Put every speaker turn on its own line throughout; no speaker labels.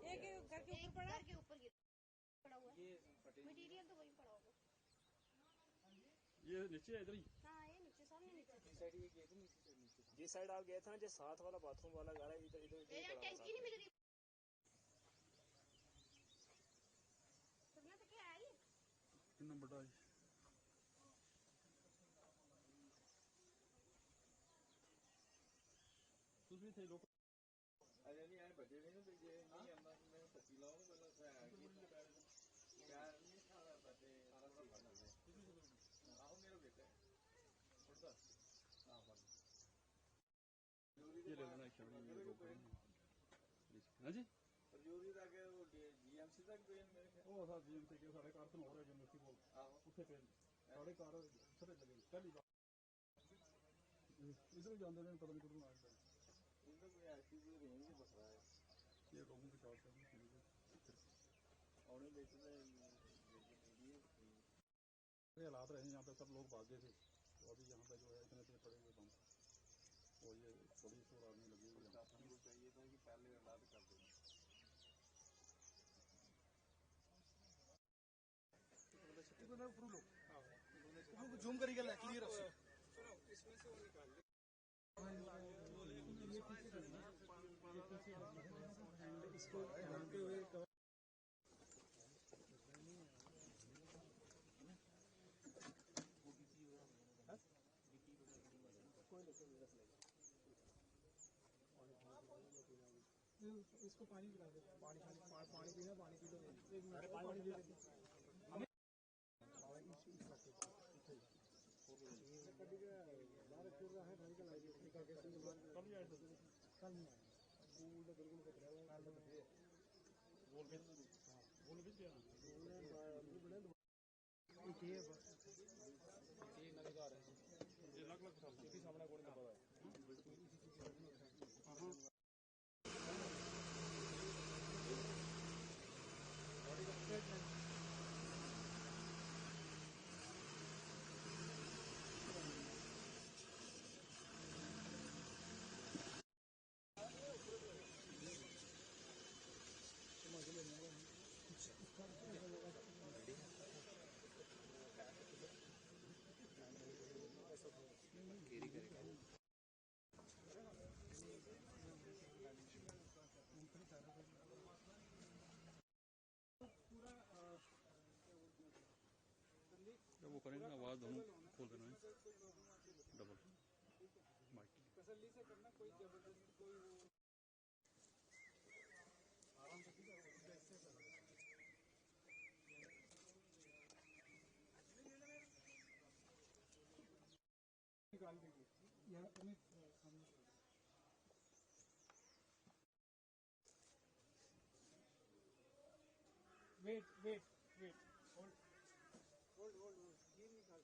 एक घर के ऊपर पड़ा,
घर के ऊपर पड़ा हुआ है। मटेरियल तो वही पड़ा होगा।
ये नीचे है इधर ही।
हाँ ये नीचे सामने नीचे।
साइड ये गए थे नीचे जिस साइड आप गए थे ना, जो साथ वाला बाथरूम वाला घर है, इधर इधर
टंकी नहीं मिल रही। तो क्या है ये?
कितना बड़ा है उसमें थे लोग। अरे नहीं यार बजे नहीं तो ये नहीं आंदा मैं पति लाऊं पहले से आगे यार नहीं सारा बजे सारा ठीक है आओ मेरा बेटा छोटा हां बस ये ले लेना एक शॉट ये रोक हां जी परजोरी तक वो जीएमसी तक पे मेरे ओ साथ जीएमसी के सारे कार तो हो रहे यूनिवर्सिटी बोल ਉੱਥੇ पे सारे कार उधर लगे पहली बार इधर जाते हैं पता नहीं किधर आ गए इनका कोई ऐसी भी रेंज ही बस रहा है ये लोगों के शॉट से और देखते ये हालात रहे यहाँ पे सब लोग भागे थे तो अभी यहाँ पे जो है इतने इतने पड़े हुए बम और ये पुलिस और आदमी लगी हुई है को चाहिए था कि पहले हालात कर दें जूम करेगा क्लियर इसमें से वो निकाल ले इसको ढांकते हुए इसको पानी पिला दो पानी पीना पानी पी लो एक मिनट पानी दे देते वो करेंगे आवाज दोनों खोल देना है डबल माइक तसल्ली से करना कोई जबरदस्ती कोई आराम से निकाल देंगे यार तुम्हें wait wait wait hold hold hold ये निकाल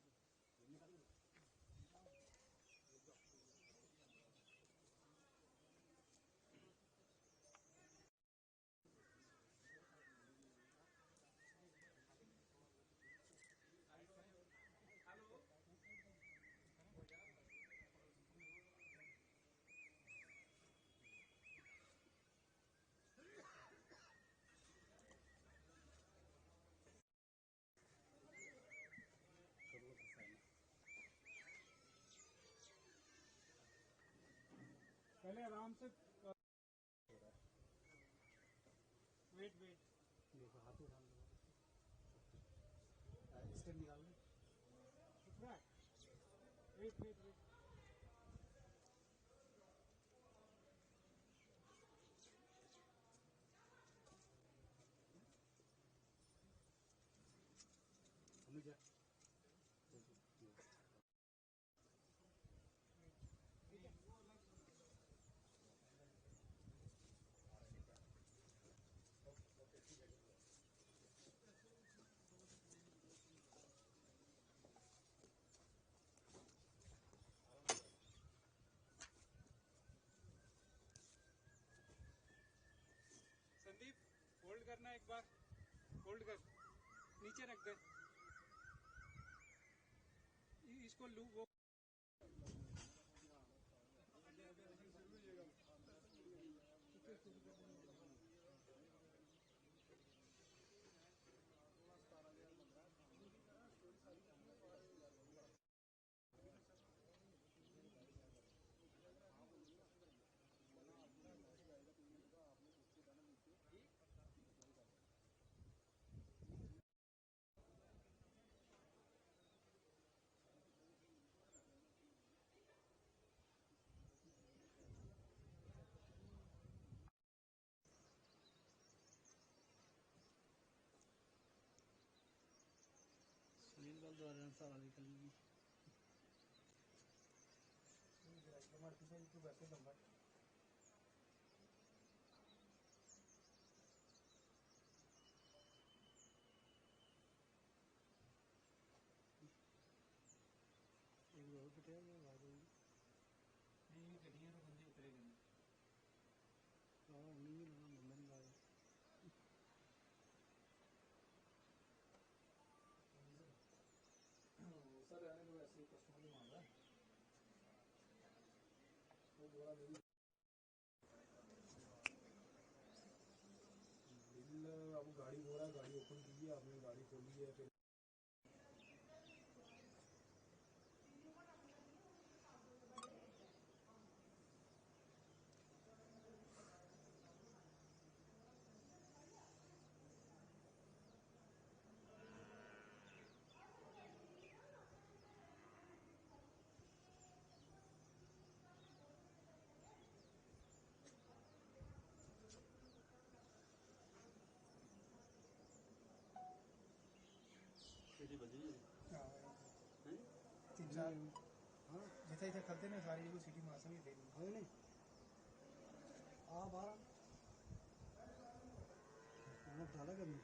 पहले आराम से वेट वेट देखो हाथ उठा लो इससे निकाल लो वेट वेट वेट हमें क्या संदीप होल्ड करना एक बार होल्ड कर नीचे रख दे इसको लू वो
अब गाड़ी हो रहा है, गाड़ी ओपन कीजिए, आपने गाड़ी खोली है फिर तीन चार जैसे जैसे करते ना सारी जगह सिटी मार सके थे नहीं आप आ डाला करनी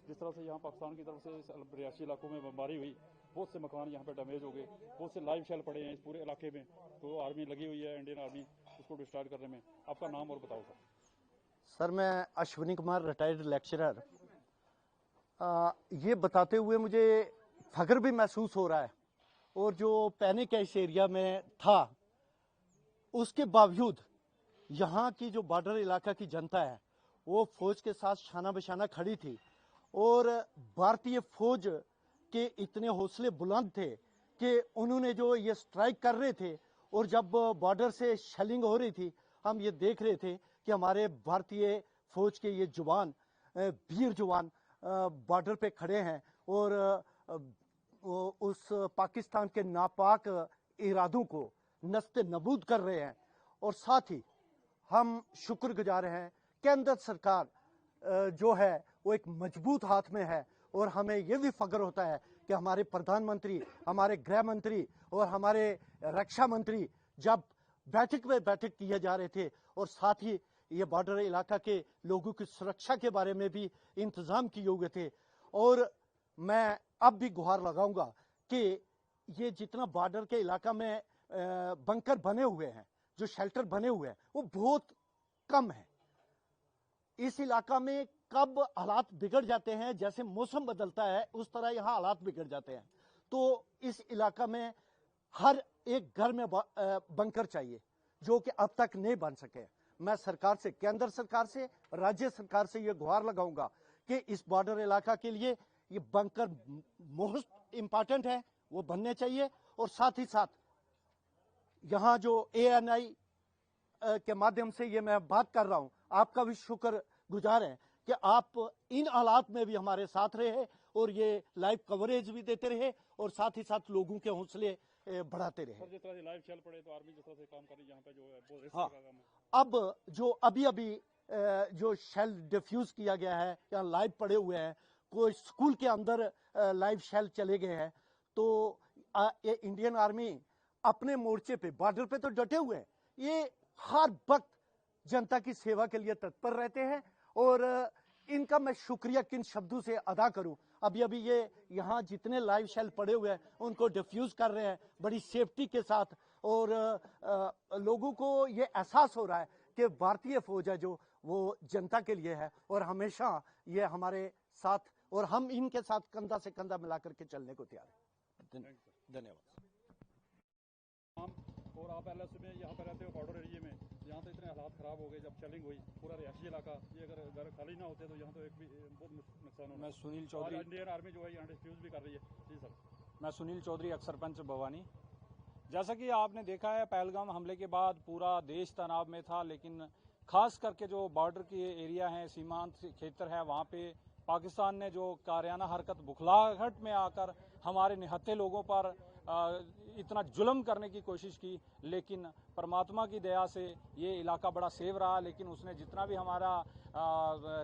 जिस तरह से यहाँ पाकिस्तान की तरफ से रिहायशी इलाकों में बमबारी हुई, बहुत से मकान यहाँ पे डैमेज हो गए, बहुत से लाइव शेल पड़े हैं इस पूरे इलाके में। तो आर्मी लगी हुई है, इंडियन आर्मी, इसको डिस्ट्रॉय करने में। आपका नाम और बताओ सर।
सर मैं अश्विनी कुमार, रिटायर्ड लेक्चरर। ये बताते हुए मुझे फख्र भी महसूस हो रहा है, और जो पैनिक इस एरिया में था उसके बावजूद यहाँ की जो बॉर्डर इलाका की जनता है वो फौज के साथ शाना बशाना खड़ी थी, और भारतीय फौज के इतने हौसले बुलंद थे कि उन्होंने जो ये स्ट्राइक कर रहे थे, और जब बॉर्डर से शेलिंग हो रही थी हम ये देख रहे थे कि हमारे भारतीय फौज के ये जवान, वीर जवान बॉर्डर पे खड़े हैं और उस पाकिस्तान के नापाक इरादों को नस्ते नबूद कर रहे हैं। और साथ ही हम शुक्रगुजार हैं केंद्र सरकार जो है वो एक मजबूत हाथ में है, और हमें ये भी फख्र होता है कि हमारे प्रधानमंत्री, हमारे गृह मंत्री और हमारे रक्षा मंत्री जब बैठक में बैठक किए जा रहे थे, और साथ ही ये बॉर्डर इलाका के लोगों की सुरक्षा के बारे में भी इंतजाम किए हुए थे। और मैं अब भी गुहार लगाऊंगा कि ये जितना बॉर्डर के इलाका में बंकर बने हुए हैं, जो शेल्टर बने हुए हैं, वो बहुत कम है। इस इलाका में कब हालात बिगड़ जाते हैं, जैसे मौसम बदलता है उस तरह यहाँ हालात बिगड़ जाते हैं। तो इस इलाका में हर एक घर में बंकर चाहिए, जो कि अब तक नहीं बन सके। मैं सरकार से, केंद्र सरकार से, राज्य सरकार से ये गुहार लगाऊंगा कि इस बॉर्डर इलाका के लिए ये बंकर मोस्ट इंपॉर्टेंट है, वो बनने चाहिए। और साथ ही साथ यहाँ जो ANI के माध्यम से ये मैं बात कर रहा हूं, आपका भी शुक्र गुजार है कि आप इन हालात में भी हमारे साथ रहे और ये लाइव कवरेज भी देते रहे और साथ ही साथ लोगों के हौसले बढ़ाते रहे।
सर, जिस तरह से लाइव चल पड़े तो आर्मी जिस तरह से काम कर रही है यहाँ पे जो है वो रिस्क
हाँ,
का काम है।
अब जो अभी जो शेल डिफ्यूज किया गया है या लाइव पड़े हुए हैं, कोई स्कूल के अंदर लाइव शेल चले गए हैं, तो ये इंडियन आर्मी अपने मोर्चे पे, बॉर्डर पे तो डटे हुए हैं। ये हर वक्त जनता की सेवा के लिए तत्पर रहते हैं और इनका मैं शुक्रिया किन शब्दों से अदा करूं। अभी ये यहाँ जितने लाइव शेल पड़े हुए हैं उनको डिफ्यूज कर रहे हैं बड़ी सेफ्टी के साथ और लोगों को ये एहसास हो रहा है कि भारतीय फौज है जो वो जनता के लिए है और हमेशा ये हमारे साथ, और हम इनके साथ कंधा से कंधा मिलाकर के चलने को तैयार हैं। धन्यवाद।
और आप LS में यहाँ पर रहते हो बॉर्डर एरिया में, यहाँ तो इतने हालात खराब हो गए जब शेलिंग हुई, पूरा रिहायशी इलाका, ये अगर घर खाली ना होते तो यहाँ तो एक भी बहुत नुकसान होना।
मैं सुनील चौधरी,
इंडियन आर्मी जो है यहाँ डिफ्यूज भी कर रही है। जी सर।
मैं सुनील चौधरी, एक्स सरपंच भवानी। जैसा कि आपने देखा है, पहलगाम हमले के बाद पूरा देश तनाव में था, लेकिन खास करके जो बॉर्डर के एरिया हैं, सीमांत क्षेत्र है, वहाँ पे पाकिस्तान ने जो कारियाना हरकत, बुखलाहट में आकर हमारे निहत्थे लोगों पर इतना जुल्म करने की कोशिश की, लेकिन परमात्मा की दया से ये इलाका बड़ा सेफ रहा। लेकिन उसने जितना भी हमारा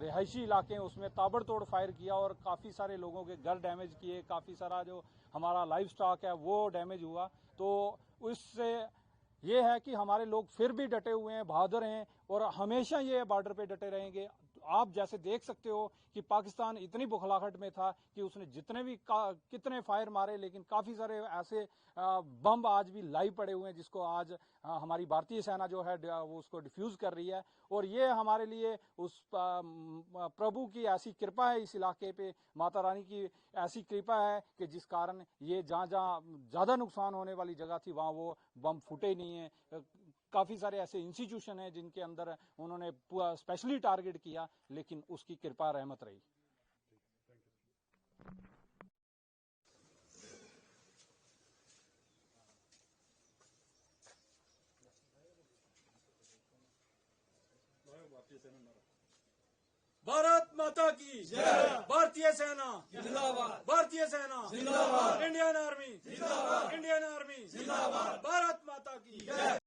रिहायशी इलाके हैं उसमें ताबड़तोड़ फायर किया और काफ़ी सारे लोगों के घर डैमेज किए, काफ़ी सारा जो हमारा लाइफ स्टॉक है वो डैमेज हुआ। तो उससे ये है कि हमारे लोग फिर भी डटे हुए हैं, बहादुर हैं और हमेशा ये बॉर्डर पे डटे रहेंगे। आप जैसे देख सकते हो कि पाकिस्तान इतनी बुखलाहट में था कि उसने जितने भी कितने फायर मारे, लेकिन काफ़ी सारे ऐसे बम आज भी लाइव पड़े हुए हैं जिसको आज हमारी भारतीय सेना जो है वो उसको डिफ्यूज कर रही है। और ये हमारे लिए उस प्रभु की ऐसी कृपा है इस इलाके पे, माता रानी की ऐसी कृपा है कि जिस कारण ये जहाँ जहाँ ज़्यादा नुकसान होने वाली जगह थी वहाँ वो बम फूटे नहीं है। काफ़ी सारे ऐसे इंस्टीट्यूशन हैं जिनके अंदर उन्होंने स्पेशली टारगेट किया, लेकिन उसकी कृपा रहमत रही।
भारत माता की जय। भारतीय सेना जिंदाबाद। भारतीय सेना जिंदाबाद। इंडियन आर्मी जिंदाबाद। इंडियन आर्मी जिंदाबाद। भारत माता की जय।